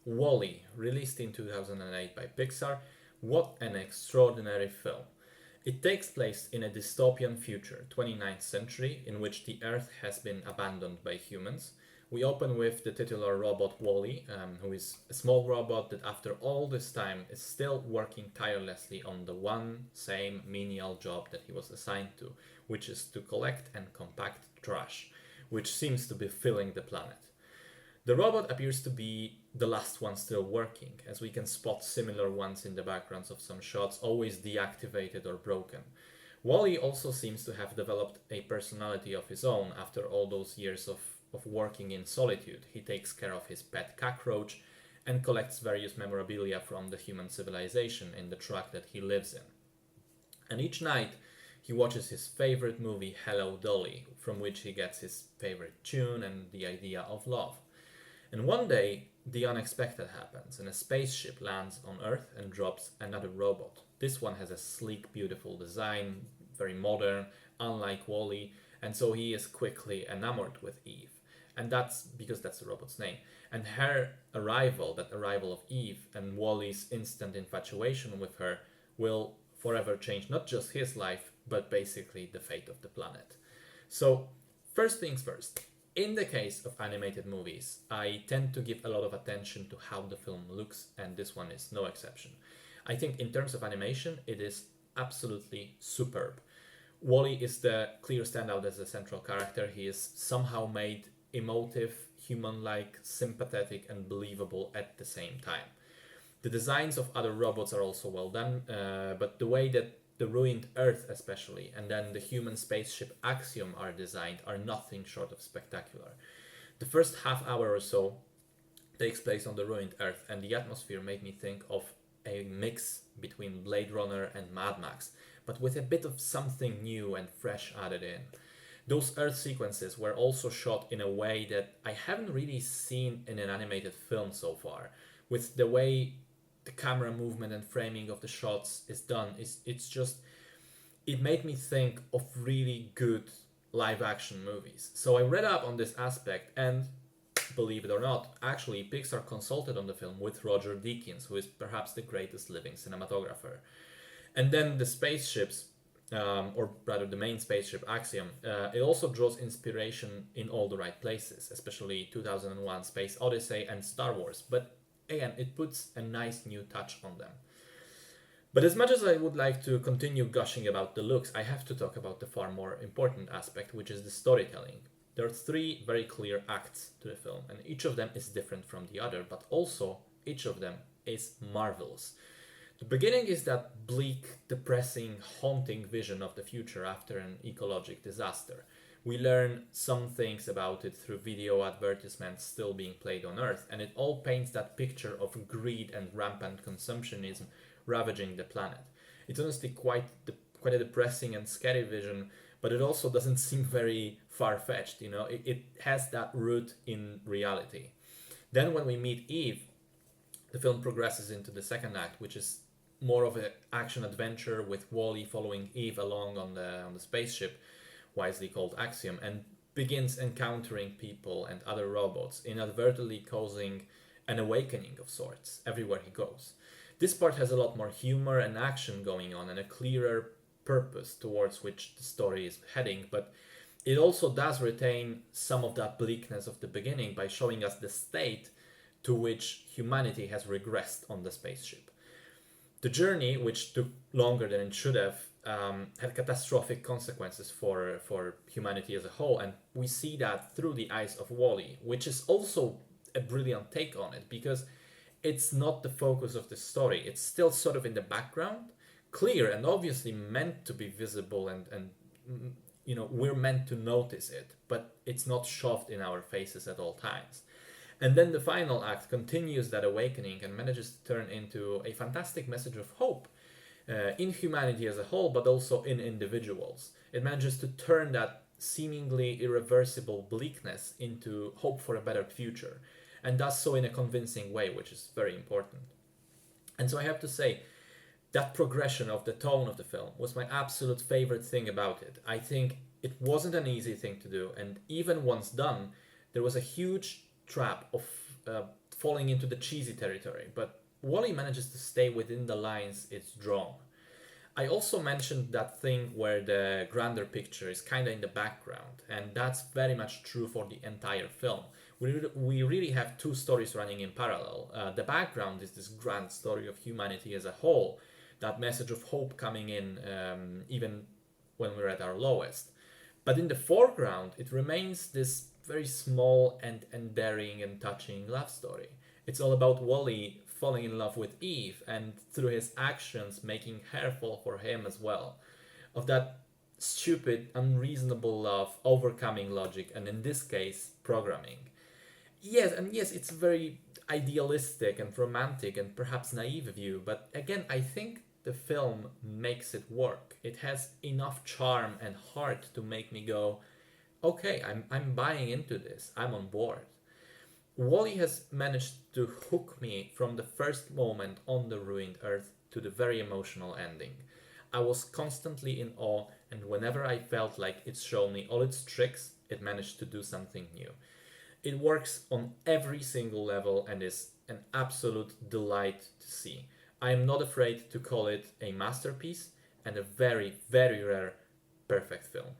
Wall-E, released in 2008 by Pixar. What an extraordinary film. It takes place in a dystopian future, 29th century, in which the Earth has been abandoned by humans. We open with the titular robot Wall-E, who is a small robot that after all this time is still working tirelessly on the one same menial job that he was assigned to, which is to collect and compact trash, which seems to be filling the planet. The robot appears to be the last one still working, as we can spot similar ones in the backgrounds of some shots, always deactivated or broken. Wall-E also seems to have developed a personality of his own after all those years of working in solitude. He takes care of his pet cockroach and collects various memorabilia from the human civilization in the truck that he lives in. And each night, he watches his favorite movie, Hello Dolly, from which he gets his favorite tune and the idea of love. And one day, the unexpected happens, and a spaceship lands on Earth and drops another robot. This one has a sleek, beautiful design, very modern, unlike Wall-E, and so he is quickly enamored with Eve. And that's because that's the robot's name. And her arrival, that arrival of Eve, and Wall-E's instant infatuation with her, will forever change not just his life, but basically the fate of the planet. So, first things first. In the case of animated movies, I tend to give a lot of attention to how the film looks, and this one is no exception. I think in terms of animation, it is absolutely superb. Wall-E is the clear standout as a central character. He is somehow made emotive, human-like, sympathetic, and believable at the same time. The designs of other robots are also well done, but the way that the ruined Earth especially, and then the human spaceship Axiom are designed are nothing short of spectacular. The first half hour or so takes place on the ruined Earth, and the atmosphere made me think of a mix between Blade Runner and Mad Max, but with a bit of something new and fresh added in. Those Earth sequences were also shot in a way that I haven't really seen in an animated film so far, with the way the camera movement and framing of the shots is done. It's just, it made me think of really good live action movies. So I read up on this aspect, and believe it or not, actually Pixar consulted on the film with Roger Deakins, who is perhaps the greatest living cinematographer. And then the spaceships, or rather the main spaceship Axiom, it also draws inspiration in all the right places, especially 2001 Space Odyssey and Star Wars. But again, it puts a nice new touch on them. But as much as I would like to continue gushing about the looks, I have to talk about the far more important aspect, which is the storytelling. There are three very clear acts to the film, and each of them is different from the other, but also each of them is marvelous. The beginning is that bleak, depressing, haunting vision of the future after an ecologic disaster. We learn some things about it through video advertisements still being played on Earth, and it all paints that picture of greed and rampant consumptionism ravaging the planet. It's honestly quite a depressing and scary vision, but it also doesn't seem very far-fetched, you know. It has that root in reality. Then when we meet Eve, the film progresses into the second act, which is more of an action adventure with Wall-E following Eve along on the spaceship, wisely called Axiom, and begins encountering people and other robots, inadvertently causing an awakening of sorts everywhere he goes. This part has a lot more humor and action going on and a clearer purpose towards which the story is heading, but it also does retain some of that bleakness of the beginning by showing us the state to which humanity has regressed on the spaceship. The journey, which took longer than it should have, had catastrophic consequences for humanity as a whole, and we see that through the eyes of Wall-E, which is also a brilliant take on it, because it's not the focus of the story. It's still sort of in the background, clear and obviously meant to be visible, and you know, we're meant to notice it, but it's not shoved in our faces at all times. And then the final act continues that awakening and manages to turn into a fantastic message of hope in humanity as a whole, but also in individuals. It manages to turn that seemingly irreversible bleakness into hope for a better future, and does so in a convincing way, which is very important. And so I have to say, that progression of the tone of the film was my absolute favorite thing about it. I think it wasn't an easy thing to do, and even once done, there was a huge trap of falling into the cheesy territory, but Wall-E manages to stay within the lines it's drawn. I also mentioned that thing where the grander picture is kind of in the background, and that's very much true for the entire film. We really have two stories running in parallel. The background is this grand story of humanity as a whole, that message of hope coming in even when we're at our lowest. But in the foreground, it remains this very small and endearing and touching love story. It's all about Wally falling in love with Eve and through his actions making her fall for him as well. Of that stupid, unreasonable love overcoming logic and in this case, programming. Yes, it's very idealistic and romantic and perhaps naive view, but again, I think the film makes it work. It has enough charm and heart to make me go, okay, I'm buying into this. I'm on board. Wally has managed to hook me from the first moment on the ruined Earth to the very emotional ending. I was constantly in awe, and whenever I felt like it's shown me all its tricks, it managed to do something new. It works on every single level and is an absolute delight to see. I am not afraid to call it a masterpiece and a very, very rare perfect film.